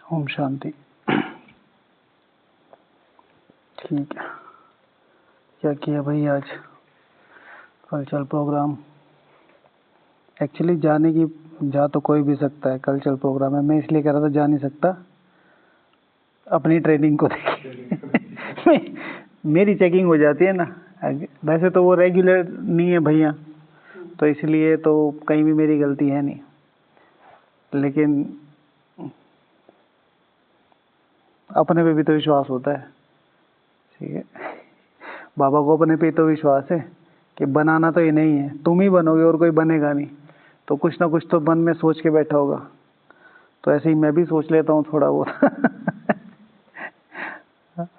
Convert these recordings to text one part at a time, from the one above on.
ओम शांति। ठीक है, क्या किया भाई आज कल्चरल प्रोग्राम? एक्चुअली जा तो कोई भी सकता है कल्चरल प्रोग्राम में। मैं इसलिए कह रहा था जा नहीं सकता, अपनी ट्रेनिंग को देखिए मेरी चेकिंग हो जाती है ना। वैसे तो वो रेगुलर नहीं है भैया, तो इसलिए तो कहीं भी मेरी गलती है नहीं, लेकिन अपने पे भी तो विश्वास होता है। ठीक है, बाबा को अपने पे तो विश्वास है कि बनाना तो ये नहीं है, तुम ही बनोगे और कोई बनेगा नहीं। तो कुछ ना कुछ तो मन में सोच के बैठा होगा, तो ऐसे ही मैं भी सोच लेता हूँ थोड़ा बहुत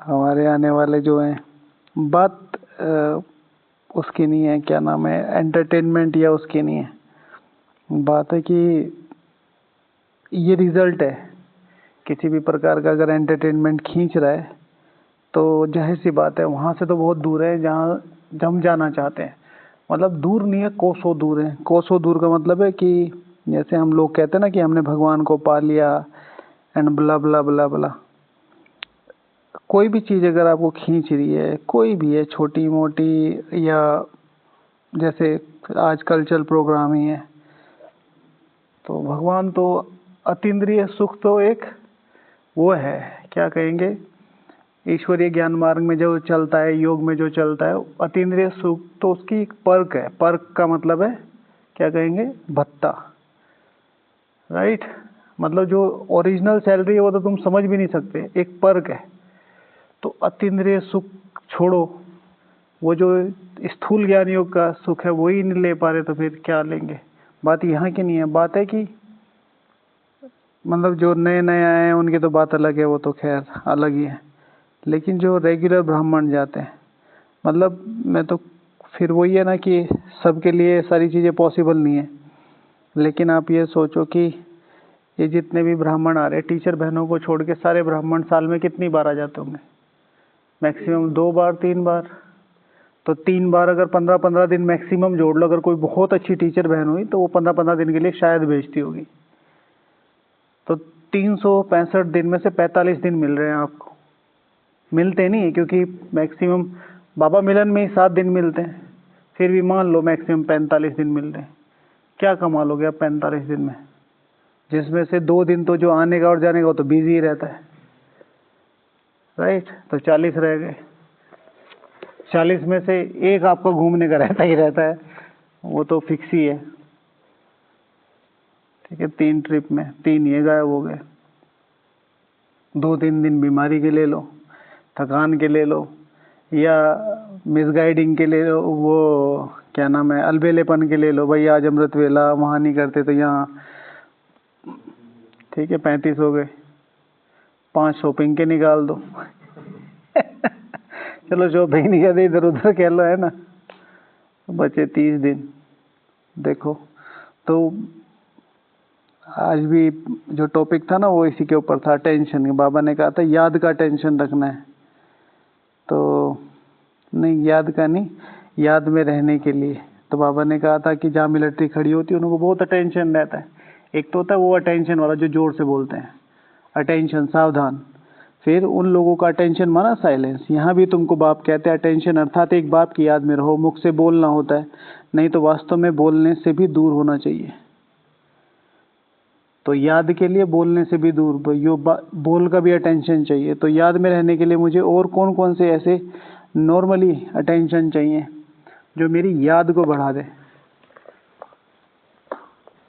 हमारे आने वाले जो हैं, बात उसकी नहीं है, क्या नाम है, एंटरटेनमेंट या उसकी नहीं है। बात है कि ये रिजल्ट है किसी भी प्रकार का। अगर एंटरटेनमेंट खींच रहा है तो जाहिर सी बात है वहाँ से तो बहुत दूर है जहाँ हम जाना चाहते हैं। मतलब दूर नहीं है, कोसों दूर है। कोसों दूर का मतलब है कि जैसे हम लोग कहते हैं ना कि हमने भगवान को पा लिया एंड ब्ला ब्ला ब्ला ब्ला। कोई भी चीज़ अगर आपको खींच रही है, कोई भी है, छोटी मोटी, या जैसे आज कल्चरल प्रोग्राम ही है, तो भगवान तो अतीन्द्रिय सुख तो एक वो है, क्या कहेंगे, ईश्वरीय ज्ञान मार्ग में जो चलता है, योग में जो चलता है, अतीन्द्रिय सुख तो उसकी एक पर्क है। पर्क का मतलब है, क्या कहेंगे, भत्ता। राइट, मतलब जो ओरिजिनल सैलरी है वो तो तुम समझ भी नहीं सकते, एक पर्क है। तो अतीन्द्रिय सुख छोड़ो, वो जो स्थूल ज्ञान योग का सुख है वही नहीं ले पा रहे तो फिर क्या लेंगे। बात यहाँ की नहीं है, बात है कि मतलब जो नए नए आए हैं उनकी तो बात अलग है, वो तो खैर अलग ही है। लेकिन जो रेगुलर ब्राह्मण जाते हैं, मतलब मैं तो फिर वही है ना कि सबके लिए सारी चीज़ें पॉसिबल नहीं है। लेकिन आप ये सोचो कि ये जितने भी ब्राह्मण आ रहे हैं, टीचर बहनों को छोड़ के सारे ब्राह्मण साल में कितनी बार आ जाते होंगे? मैक्सिमम 2 बार 3 बार। तो 3 बार अगर 15-15 दिन मैक्सिमम जोड़ लो, अगर कोई बहुत अच्छी टीचर बहन हुई तो वो 15-15 दिन के लिए शायद भेजती होगी। तो 365 दिन में से 45 दिन मिल रहे हैं आपको। मिलते नहीं है क्योंकि मैक्सिमम बाबा मिलन में ही 7 दिन मिलते हैं, फिर भी मान लो मैक्सिमम 45 दिन मिल रहे हैं। क्या कमा लोगे आप 45 दिन में, जिसमें से 2 दिन तो जो आने का और जाने का वो तो बिजी ही रहता है। राइट, तो 40 रह गए। 40 में से एक आपका घूमने का रहता ही रहता है, वो तो फिक्स ही है। ठीक है, 3 ट्रिप में 3 ये गायब हो गए। 2-3 दिन बीमारी के ले लो, थकान के ले लो, या मिसगाइडिंग के ले लो, वो क्या नाम है, अलबेलेपन के ले लो। भाई आज अमृत वेला वहाँ नहीं करते तो यहाँ। ठीक है, 35 हो गए। 5 शॉपिंग के निकाल दो चलो शॉपिंग नहीं करते, इधर उधर कह लो, है ना। बचे 30 दिन। देखो, तो आज भी जो टॉपिक था ना वो इसी के ऊपर था, टेंशन। बाबा ने कहा था याद का टेंशन रखना है, तो नहीं, याद का नहीं, याद में रहने के लिए। तो बाबा ने कहा था कि जहाँ मिलिट्री खड़ी होती है उनको बहुत अटेंशन रहता है। एक तो होता है वो अटेंशन वाला जो जोर से बोलते हैं, अटेंशन, सावधान। फिर उन लोगों का अटेंशन माना साइलेंस। यहाँ भी तुमको बाप कहते हैं अटेंशन, अर्थात एक बाप की याद में रहो। मुख से बोलना होता है, नहीं तो वास्तव में बोलने से भी दूर होना चाहिए। तो याद के लिए बोलने से भी दूर, बोल का भी अटेंशन चाहिए। तो याद में रहने के लिए मुझे और कौन कौन से ऐसे नॉर्मली अटेंशन चाहिए जो मेरी याद को बढ़ा दे,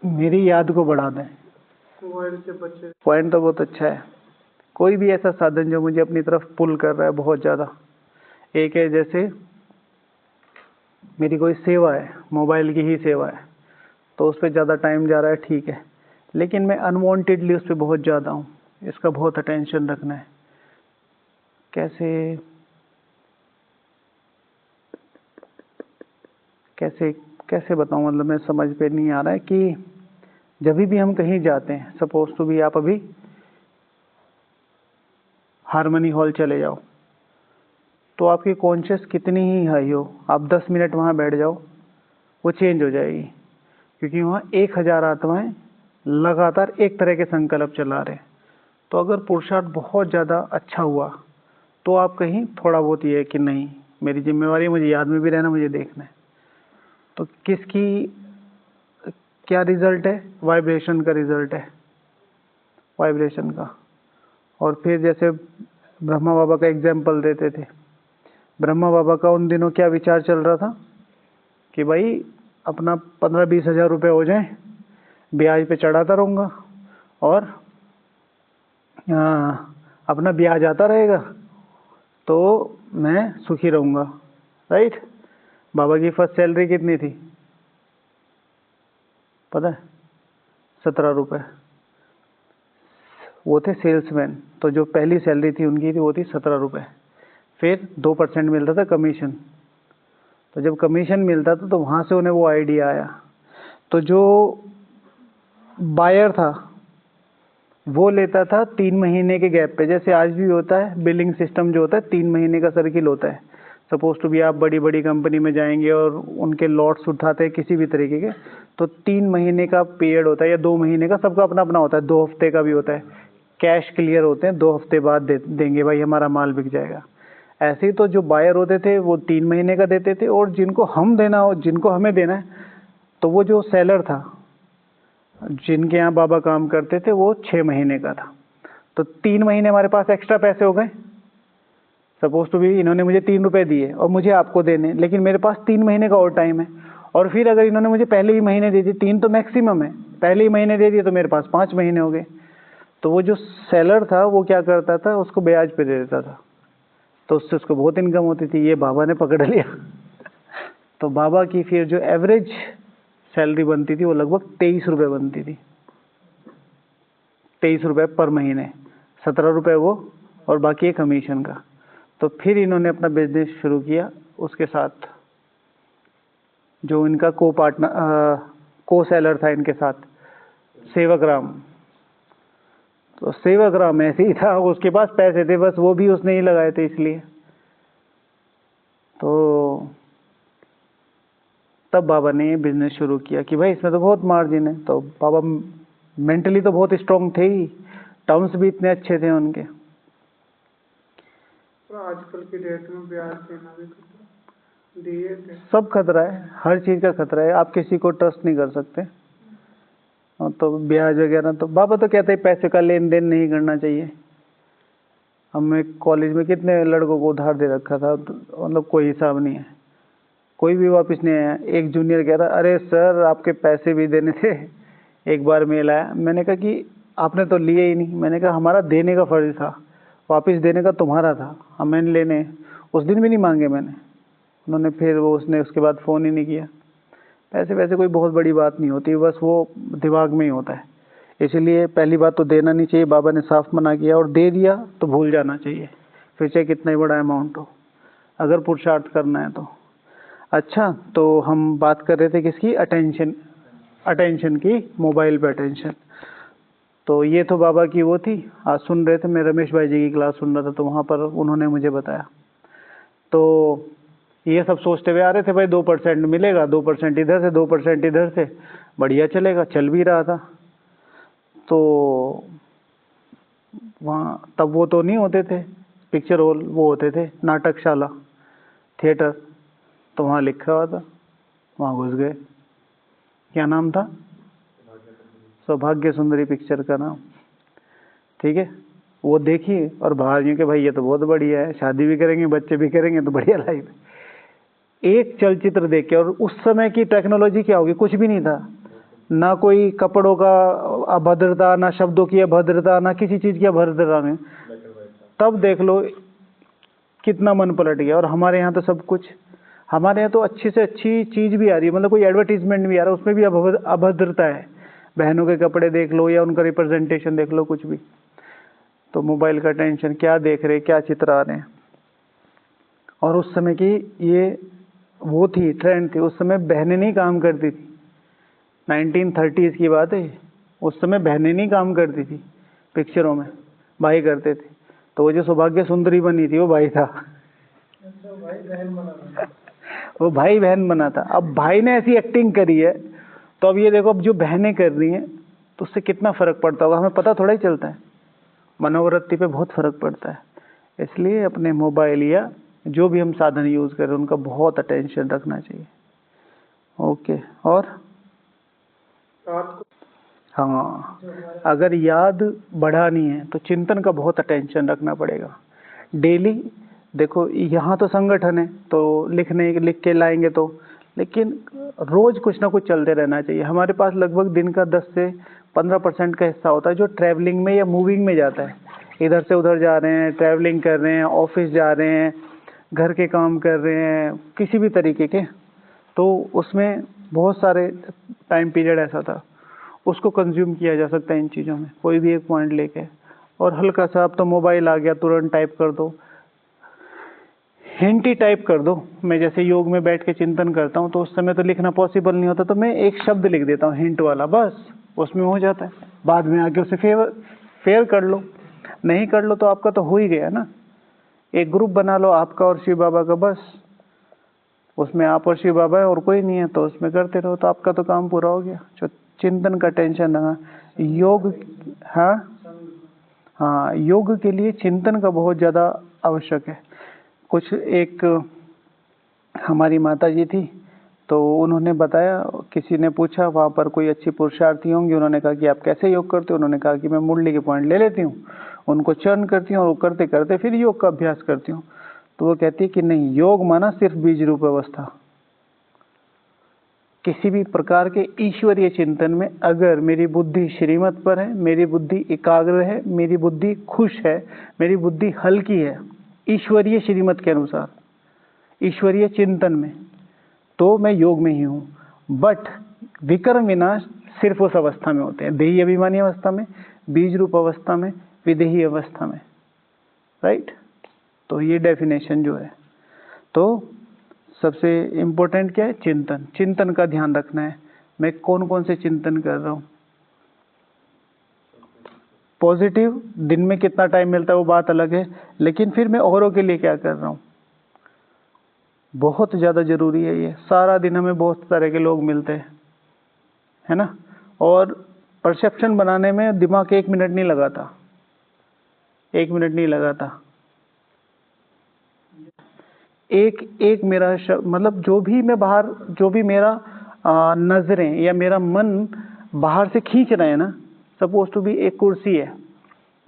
मेरी याद को बढ़ा दे। पॉइंट तो बहुत अच्छा है। कोई भी ऐसा साधन जो मुझे अपनी तरफ पुल कर रहा है बहुत ज़्यादा। एक है जैसे मेरी कोई सेवा है, मोबाइल की ही सेवा है, तो उस पर ज़्यादा टाइम जा रहा है, ठीक है। लेकिन मैं अनवांटेडली उस पर बहुत ज़्यादा हूँ, इसका बहुत अटेंशन रखना है। कैसे कैसे कैसे बताऊँ, मतलब मैं समझ पे नहीं आ रहा है कि जब भी हम कहीं जाते हैं, सपोज टू भी आप अभी हारमोनी हॉल चले जाओ, तो आपकी कॉन्शियस कितनी ही हाई हो, आप 10 मिनट वहाँ बैठ जाओ, वो चेंज हो जाएगी। क्योंकि वहाँ 1000 आत्माएं लगातार एक तरह के संकल्प चला रहे हैं। तो अगर पुरुषार्थ बहुत ज़्यादा अच्छा हुआ तो आप कहीं थोड़ा बहुत ये है कि नहीं मेरी जिम्मेवारी है, मुझे याद में भी रहना, मुझे देखना है। तो किसकी क्या रिजल्ट है? वाइब्रेशन का रिजल्ट है, वाइब्रेशन का। और फिर जैसे ब्रह्मा बाबा का एग्जाम्पल देते थे, ब्रह्मा बाबा का उन दिनों क्या विचार चल रहा था कि भाई अपना 15-20 हज़ार रुपये हो जाए, ब्याज पे चढ़ाता रहूँगा और अपना ब्याज आता रहेगा तो मैं सुखी रहूँगा, राइट। बाबा की फर्स्ट सैलरी कितनी थी पता है? 17 रुपये। वो थे सेल्समैन, तो जो पहली सैलरी थी उनकी थी वो थी 17 रुपये। फिर 2% मिलता था कमीशन। तो जब कमीशन मिलता था तो वहाँ से उन्हें वो आइडिया आया। तो जो बायर था वो लेता था 3 महीने के गैप पे, जैसे आज भी होता है बिलिंग सिस्टम जो होता है 3 महीने का सर्किल होता है। सपोज टू भी आप बड़ी बड़ी कंपनी में जाएंगे और उनके लॉट्स उठाते हैं किसी भी तरीके के, तो 3 महीने का पीरियड होता है या 2 महीने का, सबका अपना अपना होता है, 2 हफ्ते का भी होता है। कैश क्लियर होते हैं 2 हफ्ते बाद देंगे भाई हमारा माल बिक जाएगा। ऐसे ही तो जो बायर होते थे वो 3 महीने का देते थे, और जिनको हम देना हो, जिनको हमें देना है, तो वो जो सेलर था जिनके यहाँ बाबा काम करते थे वो 6 महीने का था। तो 3 महीने हमारे पास एक्स्ट्रा पैसे हो गए। सपोज टू भी इन्होंने मुझे 3 रुपये दिए और मुझे आपको देने, लेकिन मेरे पास 3 महीने का और टाइम है। और फिर अगर इन्होंने मुझे पहले ही महीने दे दिए, 3 तो मैक्सिमम है, पहले ही महीने दे दिए तो मेरे पास 5 महीने हो गए। तो वो जो सेलर था वो क्या करता था, उसको ब्याज पे दे देता था, तो उससे उसको बहुत इनकम होती थी। ये बाबा ने पकड़ लिया। तो बाबा की फिर जो एवरेज सैलरी बनती थी वो लगभग 23 रुपये बनती थी, 23 रुपये पर महीने, 17 रुपये वो और बाकी है कमीशन का। तो फिर इन्होंने अपना बिजनेस शुरू किया उसके साथ, जो इनका को सेलर था इनके साथ, सेवक राम। तो सेवक राम ऐसे ही था, उसके पास पैसे थे, बस वो भी उसने ही लगाए थे इसलिए। तो तब बाबा ने ये बिजनेस शुरू किया कि भाई इसमें तो बहुत मार्जिन है। तो बाबा मेंटली तो बहुत स्ट्रांग थे ही, टर्म्स भी इतने अच्छे थे उनके। आजकल की डेट में ब्याज देना भी दिए थे, सब खतरा है, हर चीज़ का खतरा है, आप किसी को ट्रस्ट नहीं कर सकते। तो ब्याज वगैरह तो बाबा तो कहते हैं पैसे का लेन देन नहीं करना चाहिए। हमने कॉलेज में कितने लड़कों को उधार दे रखा था, मतलब कोई हिसाब नहीं है, कोई भी वापस नहीं आया। एक जूनियर कह रहा अरे सर आपके पैसे भी देने थे। एक बार मेल आया, मैंने कहा कि आपने तो लिए ही नहीं। मैंने कहा हमारा देने का फर्ज था, वापस देने का तुम्हारा था, हमें लेने। उस दिन भी नहीं मांगे मैंने, उन्होंने फिर वो उसने उसके बाद फ़ोन ही नहीं किया। पैसे वैसे कोई बहुत बड़ी बात नहीं होती, बस वो दिमाग में ही होता है। इसलिए पहली बात तो देना नहीं चाहिए, बाबा ने साफ मना किया, और दे दिया तो भूल जाना चाहिए, फिर चाहे कितना ही बड़ा अमाउंट हो, अगर पुरुषार्थ करना है तो। अच्छा, तो हम बात कर रहे थे किसकी? अटेंशन की, मोबाइल पे अटेंशन। तो ये तो बाबा की वो थी, आज सुन रहे थे, मैं रमेश भाई जी की क्लास सुन रहा था, तो वहाँ पर उन्होंने मुझे बताया। तो ये सब सोचते हुए आ रहे थे भाई 2% मिलेगा, 2% इधर से 2% इधर से, बढ़िया चलेगा, चल भी रहा था। तो वहाँ तब वो तो नहीं होते थे पिक्चर हॉल, वो होते थे नाटकशाला, थिएटर। तो वहाँ लिखा हुआ था, वहाँ घुस गए। क्या नाम था? सौभाग्य सुंदरी पिक्चर का नाम, ठीक है। वो देखी और बाहर यूँ कि भाई ये तो बहुत बढ़िया है, शादी भी करेंगे, बच्चे भी करेंगे, तो बढ़िया लाइफ है। एक चलचित्र देख के, और उस समय की टेक्नोलॉजी क्या होगी, कुछ भी नहीं था, ना कोई कपड़ों का अभद्रता, ना शब्दों की अभद्रता, ना किसी चीज़ की अभद्रता नहीं। तब देख लो कितना मन पलट गया। और हमारे यहाँ तो सब कुछ, हमारे यहाँ तो अच्छी से अच्छी चीज़ भी आ रही है, मतलब कोई एडवर्टीजमेंट भी आ रहा है, उसमें भी अभद्रता है। बहनों के कपड़े देख लो या उनका रिप्रेजेंटेशन देख लो, कुछ भी। तो मोबाइल का टेंशन, क्या देख रहे, क्या चित्र आ रहे हैं। और उस समय की ये वो थी, ट्रेंड थी, उस समय बहनें नहीं काम करती थी। 1930s की बात है, उस समय बहनें नहीं काम करती थी पिक्चरों में, भाई करते थे। तो वो जो सौभाग्य सुंदरी बनी थी वो भाई था। भाई बहन बना था। वो भाई बहन बना था। अब भाई ने ऐसी एक्टिंग करी है, तो अब ये देखो, अब जो बहनें कर रही हैं तो उससे कितना फर्क पड़ता होगा, हमें पता थोड़ा ही चलता है। मनोवृत्ति पे बहुत फर्क पड़ता है। इसलिए अपने मोबाइल या जो भी हम साधन यूज करें उनका बहुत अटेंशन रखना चाहिए। ओके। और रात को हाँ, अगर याद बढ़ानी है तो चिंतन का बहुत अटेंशन रखना पड़ेगा डेली। देखो यहाँ तो संगठन है तो लिख के लाएंगे तो, लेकिन रोज कुछ ना कुछ चलते रहना चाहिए। हमारे पास लगभग दिन का 10 से 15% का हिस्सा होता है जो ट्रैवलिंग में या मूविंग में जाता है। इधर से उधर जा रहे हैं, ट्रैवलिंग कर रहे हैं, ऑफिस जा रहे हैं, घर के काम कर रहे हैं, किसी भी तरीके के। तो उसमें बहुत सारे टाइम पीरियड ऐसा था, उसको कंज्यूम किया जा सकता है इन चीज़ों में, कोई भी एक पॉइंट लेके। और हल्का सा अब तो मोबाइल आ गया, तुरंत टाइप कर दो, हिंट ही टाइप कर दो। मैं जैसे योग में बैठ के चिंतन करता हूँ तो उस समय तो लिखना पॉसिबल नहीं होता, तो मैं एक शब्द लिख देता हूँ हिंट वाला, बस उसमें हो जाता है। बाद में आके उसे फेयर कर लो, नहीं कर लो तो आपका तो हो ही गया ना। एक ग्रुप बना लो आपका और शिव बाबा का, बस उसमें आप और शिव बाबा है और कोई नहीं है, तो उसमें करते रहो तो आपका तो काम पूरा हो गया। जो चिंतन का टेंशन रहा योग, हाँ योग के लिए चिंतन का बहुत ज़्यादा आवश्यक है। कुछ एक हमारी माता जी थी, तो उन्होंने बताया, किसी ने पूछा वहाँ पर कोई अच्छी पुरुषार्थी होंगी, उन्होंने कहा कि आप कैसे योग करते हो? उन्होंने कहा कि मैं मुरली के पॉइंट ले लेती हूँ, उनको चर्न करती हूँ और करते करते फिर योग का अभ्यास करती हूँ। तो वो कहती है कि नहीं, योग माना सिर्फ बीज रूप अवस्था। किसी भी प्रकार के ईश्वरीय चिंतन में अगर मेरी बुद्धि श्रीमत पर है, मेरी बुद्धि एकाग्र है, मेरी बुद्धि खुश है, मेरी बुद्धि हल्की है ईश्वरीय श्रीमत के अनुसार, ईश्वरीय चिंतन में, तो मैं योग में ही हूँ। बट विकर्म विनाश सिर्फ उस अवस्था में होते हैं, देही अभिमानी अवस्था में, बीज रूप अवस्था में, विदेही अवस्था में। राइट। तो ये डेफिनेशन जो है, तो सबसे इम्पोर्टेंट क्या है? चिंतन। चिंतन का ध्यान रखना है, मैं कौन कौन से चिंतन कर रहा हूँ। पॉजिटिव दिन में कितना टाइम मिलता है वो बात अलग है, लेकिन फिर मैं औरों के लिए क्या कर रहा हूँ, बहुत ज़्यादा ज़रूरी है ये। सारा दिन हमें बहुत तरह के लोग मिलते हैं, है ना, और परसेप्शन बनाने में दिमाग 1 मिनट नहीं लगाता, 1 मिनट नहीं लगाता। एक मेरा मतलब जो भी मैं बाहर, जो भी मेरा नजरें या मेरा मन बाहर से खींच रहे हैं ना, सपोज टू भी एक कुर्सी है,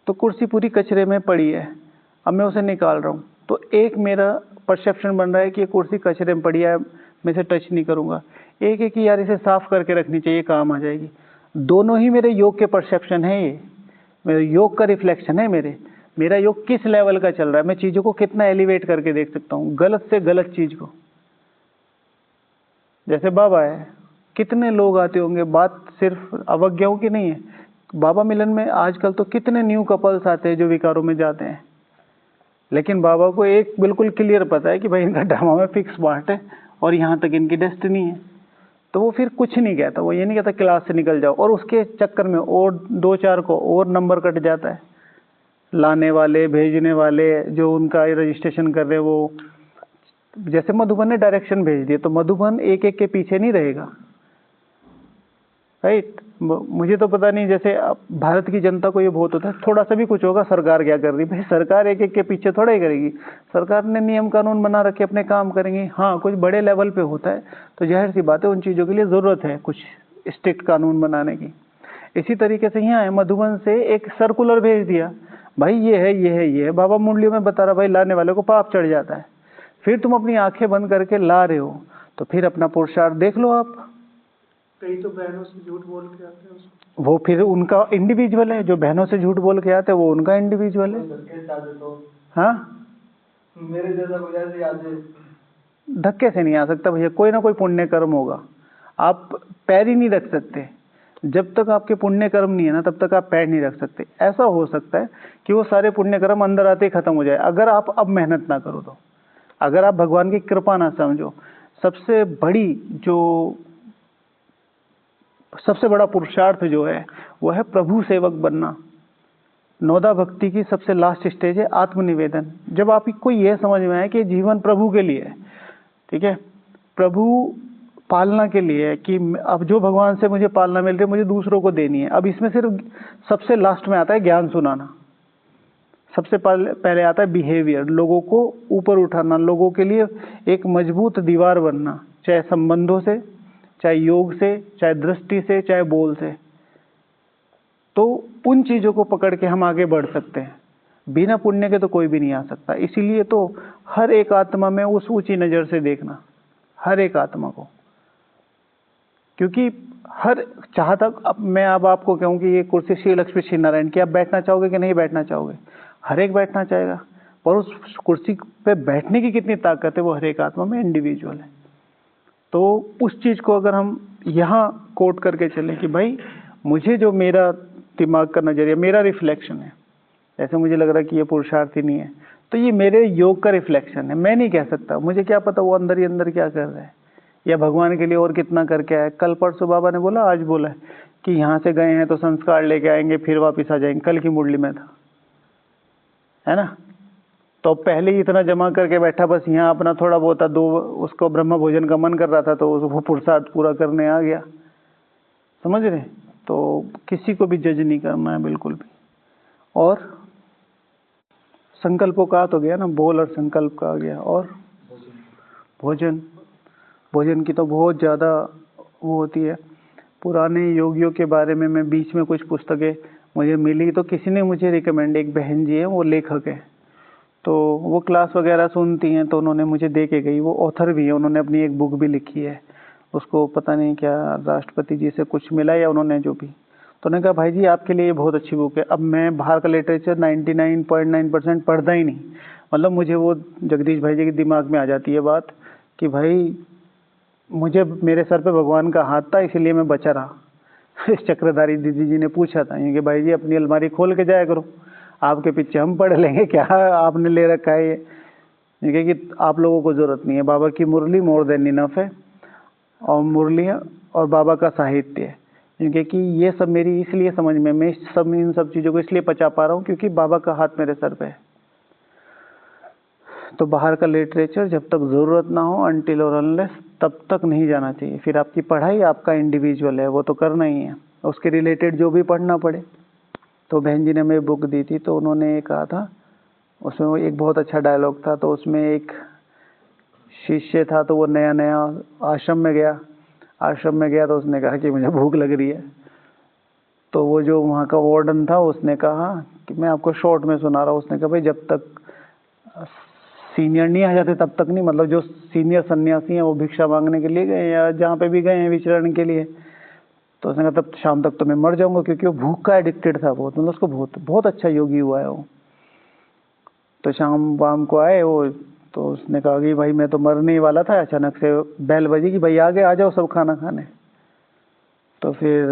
तो कुर्सी पूरी कचरे में पड़ी है, अब मैं उसे निकाल रहा हूँ, तो एक मेरा परसेप्शन बन रहा है कि ये कुर्सी कचरे में पड़ी है, मैं इसे टच नहीं करूँगा। एक है कि यार इसे साफ करके रखनी चाहिए, काम आ जाएगी। दोनों ही मेरे योग के परसेप्शन है, ये मेरे योग का रिफ्लेक्शन है। मेरा योग किस लेवल का चल रहा है, मैं चीज़ों को कितना एलिवेट करके देख सकता हूँ, गलत से गलत चीज़ को। जैसे बाबा है, कितने लोग आते होंगे, बात सिर्फ अवज्ञाओं की नहीं है। बाबा मिलन में आजकल तो कितने न्यू कपल्स आते हैं जो विकारों में जाते हैं, लेकिन बाबा को एक बिल्कुल क्लियर पता है कि भाई इनका ड्रामा में फिक्स पार्ट है और यहाँ तक इनकी डेस्टिनी है। तो वो फिर कुछ नहीं कहता, वो ये नहीं कहता क्लास से निकल जाओ, और उसके चक्कर में और 2-4 को और नंबर कट जाता है। लाने वाले, भेजने वाले, जो उनका रजिस्ट्रेशन कर रहे हैं, वो जैसे मधुबन ने डायरेक्शन भेज दिए, तो मधुबन एक एक के पीछे नहीं रहेगा। राइट। मुझे तो पता नहीं, जैसे भारत की जनता को ये बहुत होता है, थोड़ा सा भी कुछ होगा सरकार क्या कर रही है। भाई सरकार एक एक के पीछे थोड़ा ही करेगी, सरकार ने नियम कानून बना रखे, अपने काम करेंगे। हाँ, कुछ बड़े लेवल पे होता है तो जाहिर सी बात है उन चीज़ों के लिए ज़रूरत है कुछ स्ट्रिक्ट कानून बनाने की। इसी तरीके से यहाँ है, मधुबन से एक सर्कुलर भेज दिया, भाई ये है, ये है, ये है। बाबा मुरलियों में बता रहा, भाई लाने वाले को पाप चढ़ जाता है। फिर तुम अपनी आंखें बंद करके ला रहे हो, तो फिर अपना पुरुषार्थ देख लो आप। कई तो बहनों से झूठ बोल के आते हैं उसको। वो फिर उनका इंडिविजुअल है, जो बहनों से झूठ बोल के आते हैं वो उनका इंडिविजुअल है। हाँ, मेरे जैसा धक्के से नहीं आ सकता भैया, कोई ना कोई पुण्य कर्म होगा। आप पैर ही नहीं रख सकते, जब तक आपके पुण्य कर्म नहीं है ना तब तक आप पैर नहीं रख सकते। ऐसा हो सकता है कि वो सारे पुण्य कर्म अंदर आते ही खत्म हो जाए, अगर आप अब मेहनत ना करो तो, अगर आप भगवान की कृपा ना समझो। सबसे बड़ा पुरुषार्थ जो है वो है प्रभु सेवक बनना। नौदा भक्ति की सबसे लास्ट स्टेज है आत्मनिवेदन। जब आपको ये समझ में आए कि जीवन प्रभु के लिए है, ठीक है, प्रभु पालना के लिए है, कि अब जो भगवान से मुझे पालना मिल रही है मुझे दूसरों को देनी है। अब इसमें सिर्फ सबसे लास्ट में आता है ज्ञान सुनाना। सबसे पहले आता है बिहेवियर, लोगों को ऊपर उठाना, लोगों के लिए एक मजबूत दीवार बनना, चाहे संबंधों से, चाहे योग से, चाहे दृष्टि से, चाहे बोल से। तो उन चीजों को पकड़ के हम आगे बढ़ सकते हैं। बिना पुण्य के तो कोई भी नहीं आ सकता। इसीलिए तो हर एक आत्मा में उस ऊंची नजर से देखना, हर एक आत्मा को, क्योंकि हर चाहता, अब मैं अब आपको कहूं कि ये कुर्सी श्री लक्ष्मी श्री नारायण की, आप बैठना चाहोगे कि नहीं बैठना चाहोगे? हर एक बैठना चाहेगा, पर उस कुर्सी पे बैठने की कितनी ताकत है वो हर एक आत्मा में इंडिविजुअल है। तो उस चीज को अगर हम यहाँ कोट करके चलें कि भाई मुझे जो मेरा दिमाग का नजरिया, मेरा रिफ्लेक्शन है, ऐसे मुझे लग रहा है कि ये पुरुषार्थी नहीं है, तो ये मेरे योग का रिफ्लेक्शन है। मैं नहीं कह सकता, मुझे क्या पता वो अंदर ही अंदर क्या कर रहा है, या भगवान के लिए और कितना करके आया। कल परसों बाबा ने बोला, आज बोला है कि यहाँ से गए हैं तो संस्कार लेके आएंगे, फिर वापिस आ जाएंगे। कल की मुरली में था, है ना? तो पहले ही इतना जमा करके बैठा, बस यहाँ अपना थोड़ा बहुत था, दो उसको ब्रह्म भोजन का मन कर रहा था, तो वो पुरुषार्थ पूरा करने आ गया। समझ रहे? तो किसी को भी जज नहीं करना है बिल्कुल भी। और संकल्पों का तो गया ना, बोल और संकल्प का आ गया। और भोजन, भोजन की तो बहुत ज़्यादा वो होती है। पुराने योगियों के बारे में मैं बीच में कुछ पुस्तकें मुझे मिली, तो किसी ने मुझे रिकमेंड, एक बहन जी है वो लेखक है, तो वो क्लास वगैरह सुनती हैं, तो उन्होंने मुझे दे के गई। वो ऑथर भी है, उन्होंने अपनी एक बुक भी लिखी है, उसको पता नहीं क्या राष्ट्रपति जी से कुछ मिला या उन्होंने जो भी। तो उन्होंने कहा भाई जी आपके लिए ये बहुत अच्छी बुक है। अब मैं बाहर का लिटरेचर 99.9% पढ़ता ही नहीं, मतलब मुझे वो जगदीश भाई जी के दिमाग में आ जाती है बात कि भाई मुझे, मेरे सर पे भगवान का हाथ था इसलिए मैं बचा रहा। इस चक्रधारी दीदी जी ने पूछा था कि भाई जी अपनी अलमारी खोल के जाया करो, आपके पीछे हम पढ़ लेंगे, क्या आपने ले रखा है ये कि आप लोगों को जरूरत नहीं है। बाबा की मुरली मोर देन इनफ है, और मुरलियाँ और बाबा का साहित्य है, क्योंकि ये सब मेरी इसलिए समझ में, मैं इन सब चीज़ों को इसलिए पचा पा रहा हूँ क्योंकि बाबा का हाथ मेरे सर पे है। तो बाहर का लिटरेचर जब तक ज़रूरत ना हो, अनटिल और अनलेस, तब तक नहीं जाना चाहिए। फिर आपकी पढ़ाई आपका इंडिविजुअल है, वो तो करना ही है, उसके रिलेटेड जो भी पढ़ना पड़े। तो बहन जी ने हमें बुक दी थी, तो उन्होंने कहा था, उसमें एक बहुत अच्छा डायलॉग था। तो उसमें एक शिष्य था, तो वो नया नया आश्रम में गया, तो उसने कहा कि मुझे भूख लग रही है। तो वो जो वहाँ का वार्डन था उसने कहा कि मैं आपको शॉर्ट में सुना रहा हूँ, उसने कहा भाई जब तक सीनियर नहीं आ जाते तब तक नहीं, मतलब जो सीनियर सन्यासी हैं वो भिक्षा मांगने के लिए गए या जहाँ पे भी गए हैं विचरण के लिए, तो उसने कहा तब शाम तक तो मैं मर जाऊंगा, क्योंकि वो भूख का एडिक्टेड था बहुत, मतलब उसको बहुत अच्छा योगी हुआ है वो। तो शाम को आए वो, तो उसने कहा कि भाई मैं तो मरने ही वाला था, अचानक से बेल बजी कि भाई आगे आ जाओ सब खाना खाने। तो फिर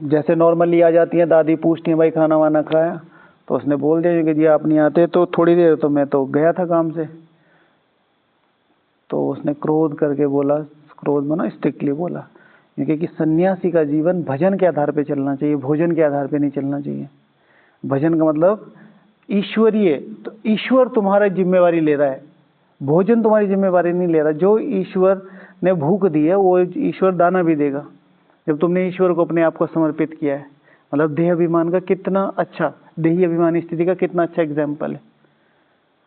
जैसे नॉर्मली आ जाती हैं दादी, पूछती हैं भाई खाना वाना खाया, तो उसने बोल दिया कि जी आप नहीं आते तो थोड़ी देर, तो मैं तो गया था काम से। तो उसने क्रोध करके बोला, क्रोध में ना स्ट्रिक्टली बोला, क्योंकि सन्यासी का जीवन भजन के आधार पे चलना चाहिए, भोजन के आधार पे नहीं चलना चाहिए। भजन का मतलब ईश्वरीय, तो ईश्वर तुम्हारा जिम्मेवारी ले रहा है, भोजन तुम्हारी जिम्मेवारी नहीं ले रहा। जो ईश्वर ने भूख दी है वो ईश्वर दाना भी देगा, जब तुमने ईश्वर को अपने आप को समर्पित किया है। मतलब देह अभिमान का कितना अच्छा, देही अभिमानी स्थिति का कितना अच्छा एग्जाम्पल है।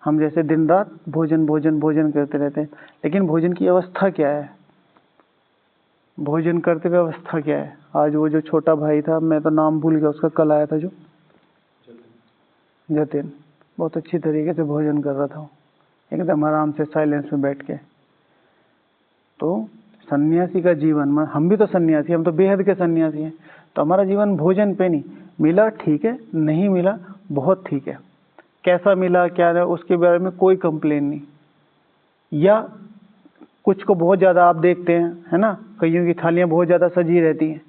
हम जैसे दिन रात भोजन भोजन भोजन करते रहते हैं, लेकिन भोजन की अवस्था क्या है, भोजन करते हुए अवस्था क्या है। आज वो जो छोटा भाई था, मैं तो नाम भूल गया उसका, कल आया था जो जतिन, बहुत अच्छी तरीके से भोजन कर रहा था, एकदम आराम से साइलेंस में बैठ के। तो सन्यासी का जीवन में, हम भी तो सन्यासी, हम तो बेहद के सन्यासी हैं, तो हमारा जीवन भोजन पे नहीं। मिला ठीक है, नहीं मिला बहुत ठीक है, कैसा मिला क्या है उसके बारे में कोई कंप्लेन नहीं। या कुछ को बहुत ज़्यादा आप देखते हैं, है ना, कईयों की थालियाँ बहुत ज़्यादा सजी रहती हैं।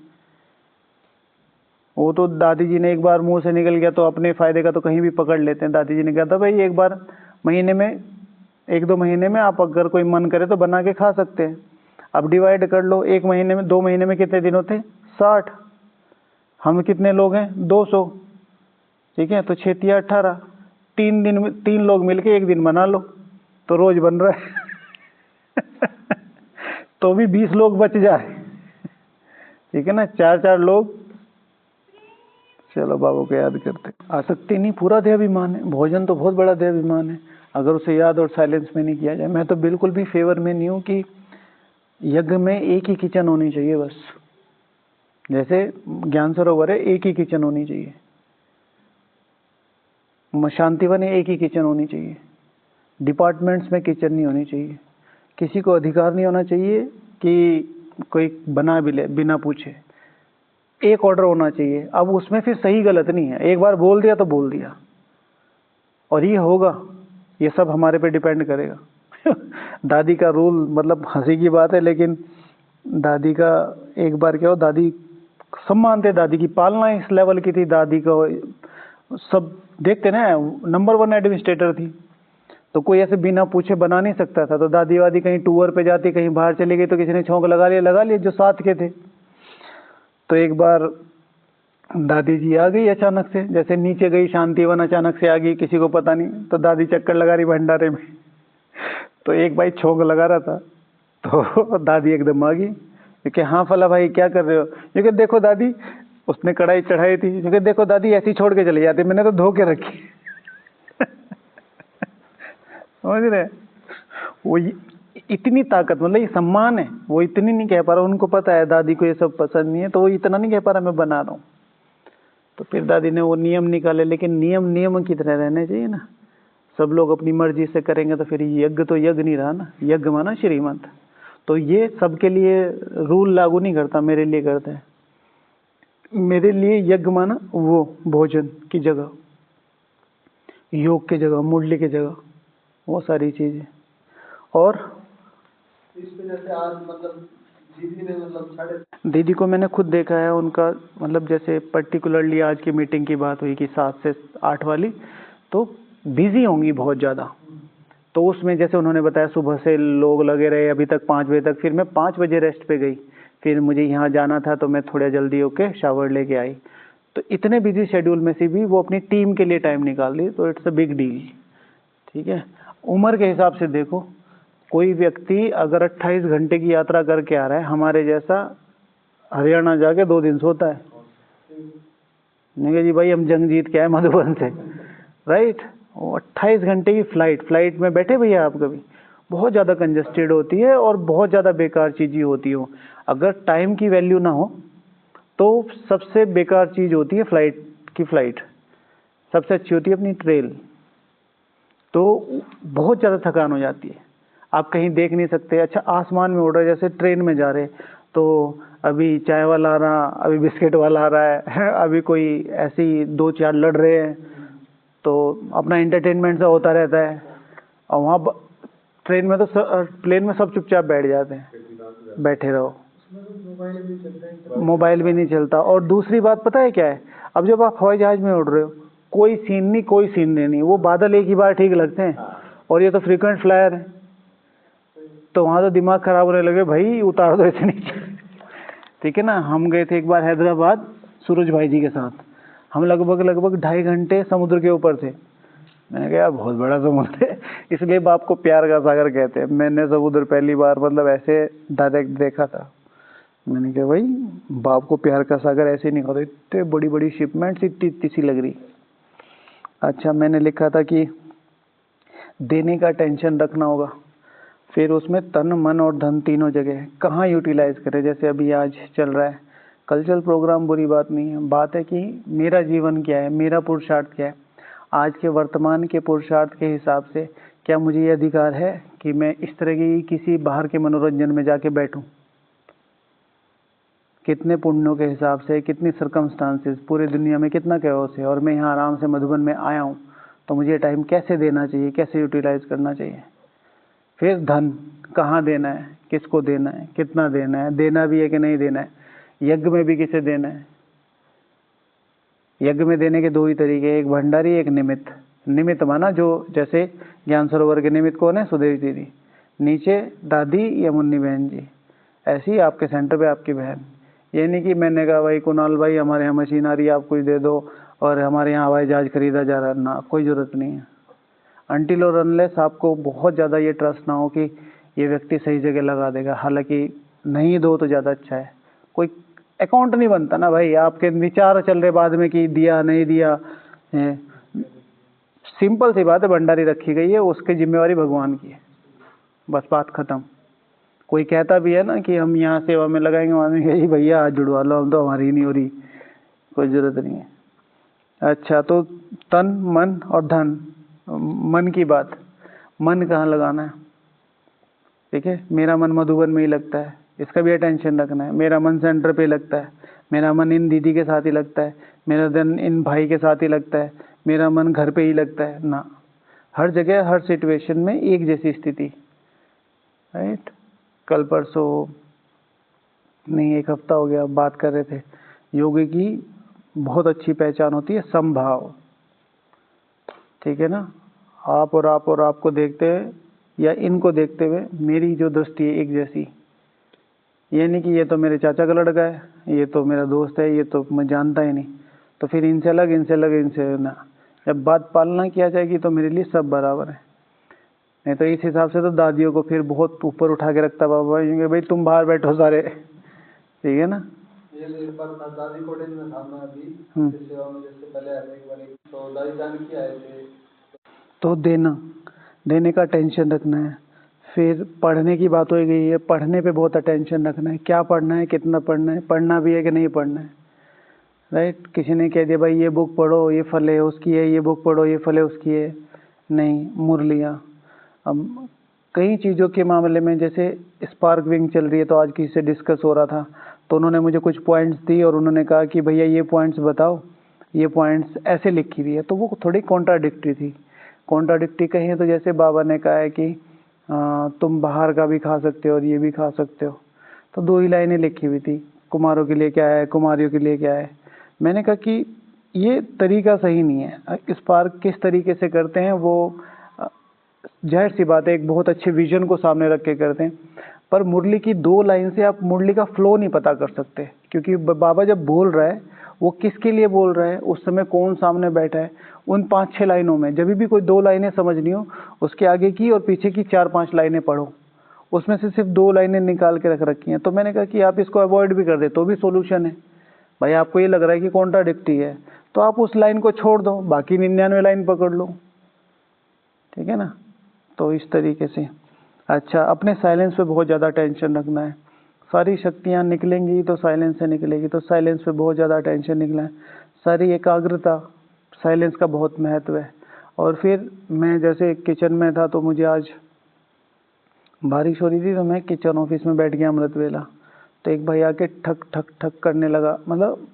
वो तो दादी जी ने एक बार मुंह से निकल गया तो अपने फायदे का तो कहीं भी पकड़ लेते हैं। दादी जी ने कहा था भाई एक बार महीने में, 1-2 महीने में आप अगर कोई मन करे तो बना के खा सकते हैं। अब डिवाइड कर लो, 1 महीने में, 2 महीने में कितने दिन होते? 60। हम कितने लोग हैं? 200, ठीक है, तो 6 या 18, 3 दिन में 3 लोग मिलके 1 दिन बना लो, तो रोज बन रहा है। तो भी 20 लोग बच जाए, ठीक है ना, 4-4 लोग चलो बाबा को याद करते। आसक्ति नहीं, पूरा देहाभिमान है। भोजन तो बहुत बड़ा देहाभिमान है, अगर उसे याद और साइलेंस में नहीं किया जाए। मैं तो बिल्कुल भी फेवर में नहीं हूँ कि यज्ञ में एक ही किचन होनी चाहिए बस। जैसे ज्ञान सरोवर है, एक ही किचन होनी चाहिए। शांतिवन है, एक ही किचन होनी चाहिए। डिपार्टमेंट्स में किचन नहीं होनी चाहिए। किसी को अधिकार नहीं होना चाहिए कि कोई बना भी ले बिना पूछे। एक ऑर्डर होना चाहिए। अब उसमें फिर सही गलत नहीं है, एक बार बोल दिया तो बोल दिया, और ये होगा, ये सब हमारे पे डिपेंड करेगा। दादी का रूल, मतलब हंसी की बात है, लेकिन दादी का एक बार क्या हो, दादी सब मानते, दादी की पालना इस लेवल की थी, दादी को सब देखते ना, नंबर 1 एडमिनिस्ट्रेटर थी, तो कोई ऐसे बिना पूछे बना नहीं सकता था। तो दादी वादी कहीं टूर पे जाती, कहीं बाहर चली गई, तो किसी ने छौंक लगा लिया जो साथ के थे। तो एक बार दादी जी आ गई अचानक से, जैसे नीचे गई शांतिवन, अचानक से आ गई, किसी को पता नहीं। तो दादी चक्कर लगा रही भंडारे में, तो एक भाई छौंक लगा रहा था, तो दादी एकदम आ गई कि हाँ फला भाई क्या कर रहे हो? क्योंकि देखो दादी, उसने कढ़ाई चढ़ाई थी, क्योंकि देखो दादी ऐसी छोड़ के चली जाती, मैंने तो धो के रखी। समझ रहे? वो इतनी ताकत, मतलब ये सम्मान है, वो इतनी नहीं कह पा रहा, उनको पता है दादी को ये सब पसंद नहीं है, तो वो इतना नहीं कह पा रहा मैं बना रहा हूँ। तो फिर दादी ने वो नियम निकाले, लेकिन नियम नियम की तरह रहने चाहिए ना। सब लोग अपनी मर्जी से करेंगे तो फिर यज्ञ तो यज्ञ नहीं रहा ना, यज्ञ माना श्रीमंत। तो ये सबके लिए रूल लागू नहीं करता, मेरे लिए करता है। मेरे लिए यज्ञ माना वो भोजन की जगह, योग की जगह, मुरली की जगह, वो सारी चीजें। और इस वजह से आज मतलब दीदी ने मतलब दीदी को मैंने खुद देखा है, उनका मतलब जैसे पर्टिकुलरली आज की मीटिंग की बात हुई कि 7 से 8 वाली, तो बिजी होंगी बहुत ज़्यादा। तो उसमें जैसे उन्होंने बताया सुबह से लोग लगे रहे अभी तक 5 बजे तक, फिर मैं 5 बजे रेस्ट पे गई, फिर मुझे यहाँ जाना था तो मैं थोड़ा जल्दी होके शावर लेके आई। तो इतने बिजी शेड्यूल में से भी वो अपनी टीम के लिए टाइम निकाल दी, तो इट्स अ बिग डील। ठीक है, उम्र के हिसाब से देखो, कोई व्यक्ति अगर 28 घंटे की यात्रा करके आ रहा है, हमारे जैसा हरियाणा जाके 2 दिन सोता है, नहीं जी भाई हम जंग जीत के आए मधुबन से, राइट? वो 28 घंटे की फ्लाइट में बैठे भैया आप कभी? बहुत ज़्यादा कंजस्टेड होती है और बहुत ज़्यादा बेकार चीज़ें होती हो। अगर टाइम की वैल्यू ना हो तो सबसे बेकार चीज़ होती है फ्लाइट। सबसे अच्छी होती है अपनी ट्रेल। तो बहुत ज़्यादा थकान हो जाती है, आप कहीं देख नहीं सकते। अच्छा, आसमान में उड़ रहे, जैसे ट्रेन में जा रहे, तो अभी चाय वाला आ रहा, अभी बिस्किट वाला आ रहा है, अभी कोई ऐसी 2-4 लड़ रहे हैं, तो अपना एंटरटेनमेंट सा होता रहता है। और वहाँ ट्रेन में तो प्लेन में सब चुपचाप बैठ जाते हैं, बैठे रहो, मोबाइल भी नहीं चलता। और दूसरी बात पता है क्या है? अब जब आप हवाई जहाज में उड़ रहे हो, कोई सीन नहीं, वो बादल एक ही बार ठीक लगते हैं, और ये तो फ्रीक्वेंट फ्लायर है, तो वहाँ तो दिमाग खराब होने लगे, भाई उतार दो इसे नीचे। ठीक है ना? हम गए थे एक बार हैदराबाद सूरज भाई जी के साथ, हम लगभग 2.5 घंटे समुद्र के ऊपर थे। मैंने कहा यार बहुत बड़ा समुद्र है, इसलिए बाप को प्यार का सागर कहते हैं। मैंने समुद्र पहली बार मतलब ऐसे डायरेक्ट देखा था। मैंने कहा भाई बाप को प्यार का सागर ऐसे नहीं होता, इतने बड़ी बड़ी शिपमेंट्स इतनी सी लग रही। अच्छा, मैंने लिखा था कि देने का टेंशन रखना होगा, फिर उसमें तन मन और धन तीनों जगह कहाँ यूटिलाइज करें। जैसे अभी आज चल रहा है कल्चरल प्रोग्राम, बुरी बात नहीं है, बात है कि मेरा जीवन क्या है, मेरा पुरुषार्थ क्या है। आज के वर्तमान के पुरुषार्थ के हिसाब से क्या मुझे ये अधिकार है कि मैं इस तरह की किसी बाहर के मनोरंजन में जाके बैठूं? कितने पुण्यों के हिसाब से, कितनी सर्कमस्टांसेस, पूरी दुनिया में कितना कैओस है, और मैं यहाँ आराम से मधुबन में आया हूँ, तो मुझे टाइम कैसे देना चाहिए, कैसे यूटिलाइज करना चाहिए। फिर धन कहाँ देना है, किसको देना है, कितना देना है, देना भी है कि नहीं देना है, यज्ञ में भी किसे देना है। यज्ञ में देने के 2 ही तरीके, एक भंडारी, एक निमित्त। निमित्त माना जो, जैसे ज्ञान सरोवर के निमित्त कौन है? सुदेवी दीदी, नीचे दादी या मुन्नी बहन जी, ऐसी आपके सेंटर पे आपकी बहन। ये नहीं कि मैंने कहा भाई कुणाल भाई हमारे यहाँ मशीन आ रही है, आप कुछ दे दो, और हमारे यहाँ हवाई जहाज खरीदा जा रहा है, ना, कोई ज़रूरत नहीं है। अनटिल और अनलेस आपको बहुत ज़्यादा ये ट्रस्ट ना हो कि ये व्यक्ति सही जगह लगा देगा, हालांकि नहीं दो तो ज़्यादा अच्छा है। कोई अकाउंट नहीं बनता ना भाई, आपके विचार चल रहे बाद में कि दिया नहीं दिया। सिंपल सी बात है, भंडारी रखी गई है, उसकी जिम्मेवारी भगवान की है, बस बात खत्म। कोई कहता भी है ना कि हम यहाँ सेवा में लगाएंगे, वहाँ में यही भैया हाथ जुड़वा लो, हम तो हमारी नहीं हो रही, कोई जरूरत नहीं है। अच्छा, तो तन मन और धन, मन की बात, मन कहाँ लगाना है? ठीक है, मेरा मन मधुबन में ही लगता है, इसका भी अटेंशन रखना है। मेरा मन सेंटर पे लगता है, मेरा मन इन दीदी के साथ ही लगता है, मेरा धन इन भाई के साथ ही लगता है, मेरा मन घर पे ही लगता है ना। हर जगह हर सिचुएशन में एक जैसी स्थिति, राइट। कल परसों नहीं, एक हफ्ता हो गया, बात कर रहे थे, योगी की बहुत अच्छी पहचान होती है समभाव, ठीक है ना। आप और आपको देखते हुए या इनको देखते हुए मेरी जो दृष्टि है एक जैसी, ये नहीं कि ये तो मेरे चाचा का लड़का है, ये तो मेरा दोस्त है, ये तो मैं जानता ही नहीं, तो फिर इनसे अलग इनसे अलग इनसे ना। जब बात पालना किया जाएगी तो मेरे लिए सब बराबर है। नहीं तो इस हिसाब से तो दादियों को फिर बहुत ऊपर उठा के रखता बाबा, क्योंकि भाई तुम बाहर बैठो सारे, ठीक है ना। ये एक बार दादी कॉलेज में था, मैं अभी सेवा में जैसे पहले आए थे एक बार, तो दादी जान के आए थे, तो देने का टेंशन रखना है। फिर पढ़ने की बात हो गई है, पढ़ने पे बहुत अटेंशन रखना है, क्या पढ़ना है, कितना पढ़ना है, पढ़ना भी है कि नहीं पढ़ना है, राइट। किसी ने कह दिया भाई ये बुक पढ़ो, ये फल है उसकी है, ये बुक पढ़ो, ये फल है उसकी है, नहीं, मुरलियाँ। अब कई चीज़ों के मामले में जैसे स्पार्क विंग चल रही है, तो आज किसी से डिस्कस हो रहा था, तो उन्होंने मुझे कुछ पॉइंट्स दी और उन्होंने कहा कि भैया ये पॉइंट्स बताओ, ये पॉइंट्स ऐसे लिखी हुई है, तो वो थोड़ी कॉन्ट्राडिक्टरी थी। कॉन्ट्राडिक्टरी कहीं तो जैसे बाबा ने कहा है कि तुम बाहर का भी खा सकते हो और ये भी खा सकते हो, तो 2 ही लाइनें लिखी हुई थी, कुमारों के लिए क्या है, कुमारियों के लिए क्या है। मैंने कहा कि ये तरीका सही नहीं है। स्पार्क किस तरीके से करते हैं वो जाहिर सी बात है, एक बहुत अच्छे विजन को सामने रख के करते हैं, पर मुरली की 2 लाइन से आप मुरली का फ्लो नहीं पता कर सकते, क्योंकि बाबा जब बोल रहा है वो किसके लिए बोल रहा है, उस समय कौन सामने बैठा है। उन 5-6 लाइनों में जब भी कोई 2 लाइनें समझनी हो, उसके आगे की और पीछे की 4-5 लाइनें पढ़ो, उसमें से सिर्फ 2 लाइनें निकाल के रख रखी हैं। तो मैंने कहा कि आप इसको अवॉइड भी कर दे तो भी सोल्यूशन है। भाई आपको ये लग रहा है कि कॉन्ट्राडिक्टरी है, तो आप उस लाइन को छोड़ दो, बाकी 99 लाइन पकड़ लो, ठीक है ना। तो इस तरीके से। अच्छा, अपने साइलेंस पे बहुत ज़्यादा टेंशन रखना है। सारी शक्तियाँ निकलेंगी तो साइलेंस से निकलेगी, तो साइलेंस पे बहुत ज़्यादा टेंशन निकला है। सारी एकाग्रता, साइलेंस का बहुत महत्व है। और फिर मैं जैसे किचन में था, तो मुझे आज बारिश हो रही थी, तो मैं किचन ऑफिस में बैठ गया अमृत वेला, तो एक भाई आके ठक ठक ठक करने लगा, मतलब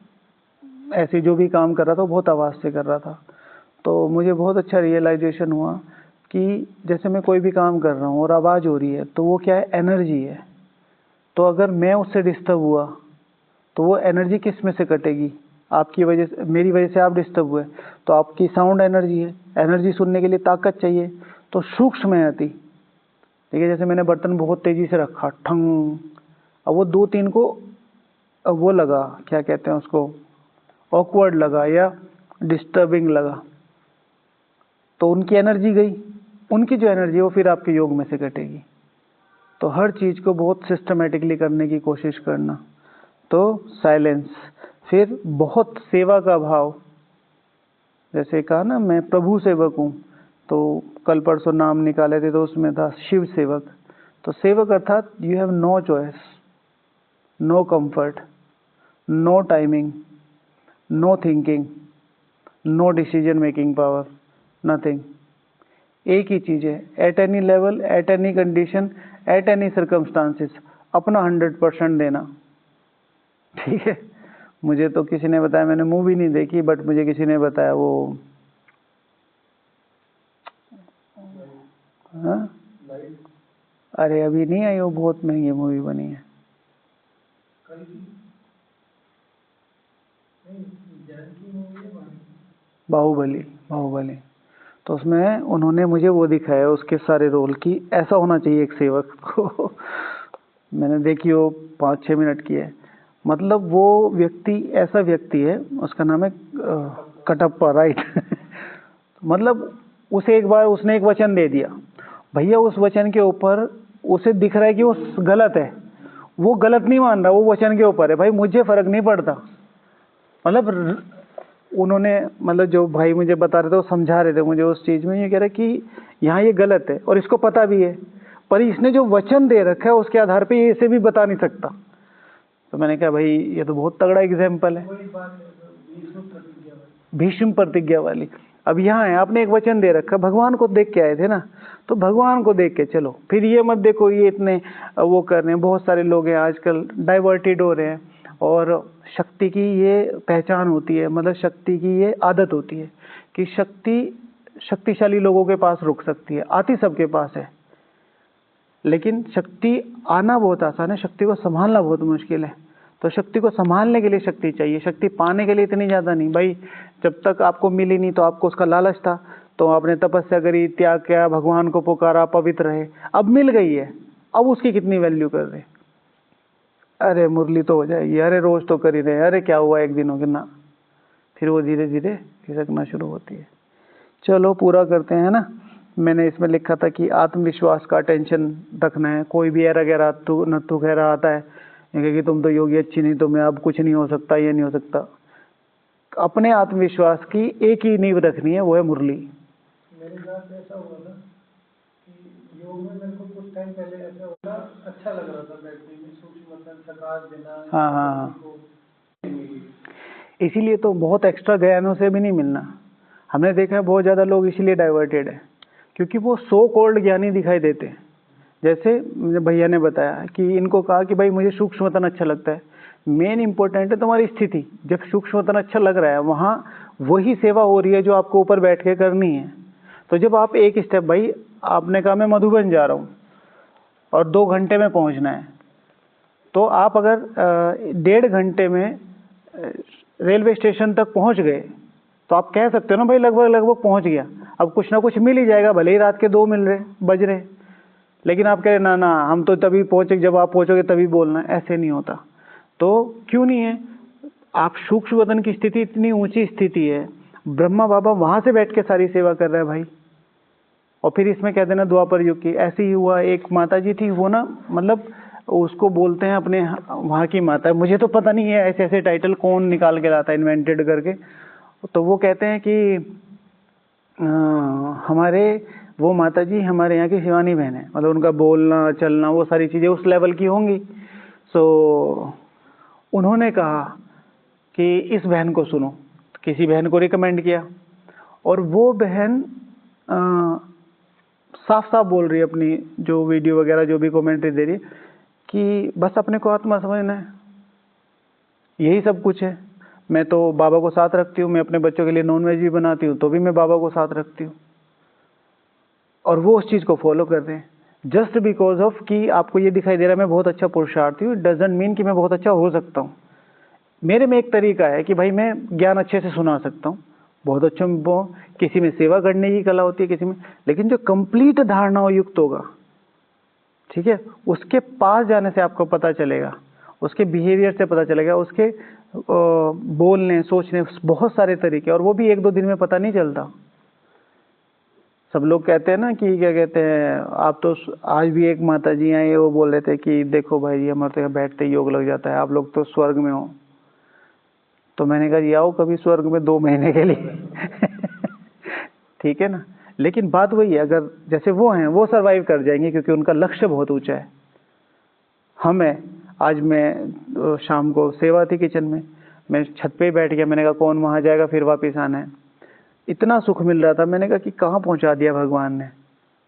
ऐसे जो भी काम कर रहा था बहुत आवाज़ से कर रहा था। तो मुझे बहुत अच्छा रियलाइजेशन हुआ कि जैसे मैं कोई भी काम कर रहा हूँ और आवाज़ हो रही है, तो वो क्या है, एनर्जी है। तो अगर मैं उससे डिस्टर्ब हुआ तो वो एनर्जी किस में से कटेगी, आपकी वजह से, मेरी वजह से आप डिस्टर्ब हुए, तो आपकी साउंड एनर्जी है, एनर्जी सुनने के लिए ताकत चाहिए, तो सूक्ष्म है अति, ठीक है। जैसे मैंने बर्तन बहुत तेज़ी से रखा, ठंग, अब वो 2-3 को वो लगा, क्या कहते हैं उसको, ऑकवर्ड लगा या डिस्टर्बिंग लगा, तो उनकी एनर्जी गई, उनकी जो एनर्जी है वो फिर आपके योग में से कटेगी। तो हर चीज़ को बहुत सिस्टमेटिकली करने की कोशिश करना। तो साइलेंस, फिर बहुत सेवा का भाव, जैसे कहा ना मैं प्रभु सेवक हूँ, तो कल परसों नाम निकाले थे तो उसमें था शिव सेवक। तो सेवक अर्थात you have no choice, no comfort, no timing, no thinking, no decision making power, nothing. एक ही चीज़ है, at any level, at any condition, at any circumstances, अपना 100% देना, ठीक है। मुझे तो किसी ने बताया, मैंने मूवी नहीं देखी, बट मुझे किसी ने बताया वो, हाँ, अरे अभी नहीं आई, वो बहुत महंगी मूवी बनी है, बाहुबली, बाहुबली। तो उसमें उन्होंने मुझे वो दिखाया, उसके सारे रोल की ऐसा होना चाहिए एक सेवक को। मैंने देखी, वो 5-6 मिनट की है। मतलब वो व्यक्ति ऐसा व्यक्ति है, उसका नाम है कटप्पा, राइट। मतलब उसे एक बार उसने एक वचन दे दिया, भैया उस वचन के ऊपर उसे दिख रहा है कि वो गलत है, वो गलत नहीं मान रहा, वो वचन के ऊपर है, भाई मुझे फर्क नहीं पड़ता। मतलब उन्होंने, मतलब जो भाई मुझे बता रहे थे, वो समझा रहे थे मुझे उस चीज में, ये कह रहे कि यहाँ ये गलत है और इसको पता भी है, पर इसने जो वचन दे रखा है उसके आधार पे ये इसे भी बता नहीं सकता। तो मैंने कहा भाई ये तो बहुत तगड़ा एग्जाम्पल है, भीष्म प्रतिज्ञा वाली। अब यहाँ है, आपने एक वचन दे रखा, भगवान को देख के आए थे ना, तो भगवान को देख के चलो, फिर ये मत देखो ये इतने वो कर रहे हैं। बहुत सारे लोग हैं आजकल डाइवर्टेड हो रहे हैं, और शक्ति की ये पहचान होती है, मतलब शक्ति की ये आदत होती है कि शक्ति शक्तिशाली लोगों के पास रुक सकती है, आती सबके पास है, लेकिन शक्ति आना बहुत आसान है, शक्ति को संभालना बहुत मुश्किल है। तो शक्ति को संभालने के लिए शक्ति चाहिए, शक्ति पाने के लिए इतनी ज़्यादा नहीं। भाई जब तक आपको मिली नहीं तो आपको उसका लालच था, तो आपने तपस्या करी, त्याग किया, भगवान को पुकारा, पवित्र रहे, अब मिल गई है, अब उसकी कितनी वैल्यू कर रहे। अरे मुरली तो हो जाएगी, अरे रोज तो कर ही रहे, अरे क्या हुआ एक दिन हो गया ना, फिर वो धीरे धीरे खिसकना शुरू होती है। चलो पूरा करते हैं ना। मैंने इसमें लिखा था कि आत्मविश्वास का टेंशन रखना है। कोई भी एरा गहरा नत्थु गहरा आता है कि तुम तो योगी अच्छी नहीं, तो मैं अब कुछ नहीं हो सकता, ये नहीं हो सकता। अपने आत्मविश्वास की एक ही नींव रखनी है, वो है मुरली। मेरे साथ ऐसा हुआ था कि योग में मेरे को कुछ टाइम पहले ऐसा हुआ, अच्छा लग रहा था बैठने में, सूक्ष्म प्रकाश देना। हाँ हाँ, इसीलिए तो बहुत एक्स्ट्रा ज्ञानों से भी नहीं मिलना। हमने देखा है बहुत ज़्यादा लोग इसीलिए डाइवर्टेड है, क्योंकि वो सो कॉल्ड ज्ञानी दिखाई देते हैं। जैसे भैया ने बताया कि इनको कहा कि भाई मुझे सूक्ष्मतन अच्छा लगता है। मेन इंपॉर्टेंट है तुम्हारी स्थिति। जब सूक्ष्मतन अच्छा लग रहा है, वहाँ वही सेवा हो रही है जो आपको ऊपर बैठ के करनी है। तो जब आप एक स्टेप, भाई आपने कहा मैं मधुबन जा रहा हूँ और 2 घंटे में पहुँचना है, तो आप अगर 1.5 घंटे में रेलवे स्टेशन तक पहुँच गए, तो आप कह सकते हो ना भाई लगभग पहुँच गया। अब कुछ ना कुछ मिल ही जाएगा, भले ही रात के 2 बज रहे, लेकिन आप कह रहे ना हम तो तभी पहुँचे, जब आप पहुँचोगे तभी बोलना है। ऐसे नहीं होता। तो क्यों नहीं है? आप सूक्ष्म वतन की स्थिति इतनी ऊंची स्थिति है, ब्रह्मा बाबा वहां से बैठ के सारी सेवा कर रहा है भाई। और फिर इसमें कहते हैं ना द्वापर युग की, ऐसे ही हुआ। एक माता जी थी, वो ना मतलब उसको बोलते हैं अपने वहाँ की माता, मुझे तो पता नहीं है ऐसे ऐसे टाइटल कौन निकाल के लाता है इन्वेंटेड करके। तो वो कहते हैं कि हमारे वो माता जी हमारे यहाँ की शिवानी बहन है, मतलब उनका बोलना चलना वो सारी चीज़ें उस लेवल की होंगी। सो उन्होंने कहा कि इस बहन को सुनो, किसी बहन को रिकमेंड किया, और वो बहन साफ साफ बोल रही है अपनी जो वीडियो वगैरह जो भी कमेंट्री दे रही है कि बस अपने को आत्मा समझना है, यही सब कुछ है। मैं तो बाबा को साथ रखती हूँ, मैं अपने बच्चों के लिए नॉनवेज भी बनाती हूँ तो भी मैं बाबा को साथ रखती हूँ। और वो उस चीज़ को फॉलो कर रहे हैं जस्ट बिकॉज ऑफ कि आपको ये दिखाई दे रहा है मैं बहुत अच्छा पुरुषार्थी हूँ, इट डजंट मीन कि मैं बहुत अच्छा हो सकता हूँ। मेरे में एक तरीका है कि भाई मैं ज्ञान अच्छे से सुना सकता हूँ, बहुत अच्छा, किसी में सेवा करने की कला होती है, किसी में, लेकिन जो कंप्लीट धारणाओं युक्त होगा, ठीक है, उसके पास जाने से आपको पता चलेगा, उसके बिहेवियर से पता चलेगा, उसके बोलने सोचने बहुत सारे तरीके, और वो भी 1-2 दिन में पता नहीं चलता। सब लोग कहते हैं ना कि क्या कहते हैं, आप तो आज भी एक माता जी आई, वो बोल रहे थे कि देखो भाई जी हमारे तो बैठते ही योग लग जाता है, आप लोग तो स्वर्ग में हो। तो मैंने कहा जी आओ कभी स्वर्ग में 2 महीने के लिए ठीक है ना। लेकिन बात वही है, अगर जैसे वो हैं वो सरवाइव कर जाएंगे क्योंकि उनका लक्ष्य बहुत ऊंचा है। हमें आज मैं शाम को सेवा थी किचन में, मैं छत पे ही बैठ गया, मैंने कहा कौन वहाँ जाएगा, फिर वापस आना है। इतना सुख मिल रहा था, मैंने कहा कि कहाँ पहुँचा दिया भगवान ने।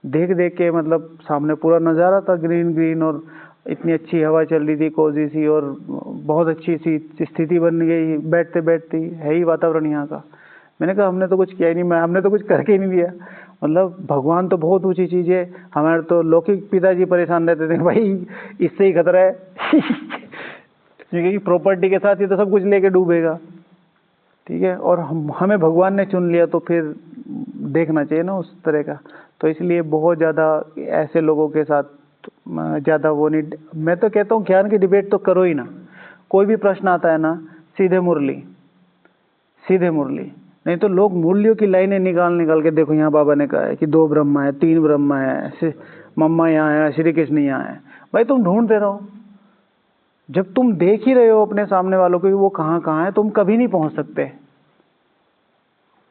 देख देख के मतलब सामने पूरा नज़ारा था ग्रीन ग्रीन, और इतनी अच्छी हवा चल रही थी कोजी सी, और बहुत अच्छी सी स्थिति बन गई बैठते बैठते, है ही वातावरण यहाँ का। मैंने कहा हमने तो कुछ किया ही नहीं, हमने तो कुछ करके ही नहीं दिया। मतलब भगवान तो बहुत ऊंची चीज़ है, हमारे तो लौकिक पिताजी परेशान रहते थे भाई इससे ही खतरा है क्योंकि प्रॉपर्टी के साथ ही तो सब कुछ लेके डूबेगा, ठीक है। और हमें भगवान ने चुन लिया तो फिर देखना चाहिए ना उस तरह का। तो इसलिए बहुत ज़्यादा ऐसे लोगों के साथ ज़्यादा वो नहीं। मैं तो कहता हूँ ज्ञान की डिबेट तो करो ही ना। कोई भी प्रश्न आता है ना, सीधे मुरली, सीधे मुरली। नहीं तो लोग मुरलियों की लाइनें निकाल के, देखो यहाँ बाबा ने कहा है कि 2 ब्रह्मा है, 3 ब्रह्मा है, मम्मा यहाँ है, श्री कृष्ण यहाँ है। भाई तुम ढूंढते रहो, जब तुम देख ही रहे हो अपने सामने वालों को कि वो कहाँ कहाँ है, तुम कभी नहीं पहुंच सकते।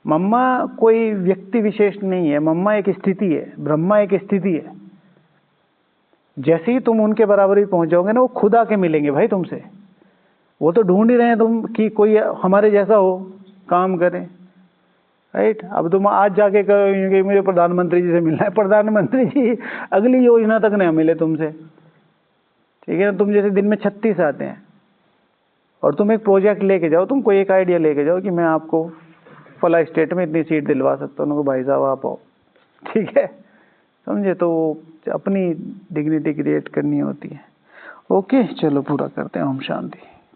मम्मा कोई व्यक्ति विशेष नहीं है, मम्मा एक स्थिति है, ब्रह्मा एक स्थिति है। जैसे ही तुम उनके बराबर ही पहुंच जाओगे ना, वो खुद आके मिलेंगे भाई तुमसे। वो तो ढूंढ ही रहे हैं तुम कि कोई हमारे जैसा हो, काम करे, राइट। अब तुम आज जाके कहोगे कि मुझे प्रधानमंत्री जी से मिलना है, प्रधानमंत्री जी अगली योजना तक नहीं मिले तुमसे, ठीक है ना। तुम जैसे दिन में 36 आते हैं और तुम एक प्रोजेक्ट लेके जाओ, तुम कोई एक आइडिया लेके जाओ कि मैं आपको फला स्टेट में इतनी सीट दिलवा सकता हूँ, भाई साहब आप आओ, ठीक है, समझे। तो अपनी डिग्निटी क्रिएट करनी होती है। ओके, चलो पूरा करते हैं। ओम शांति।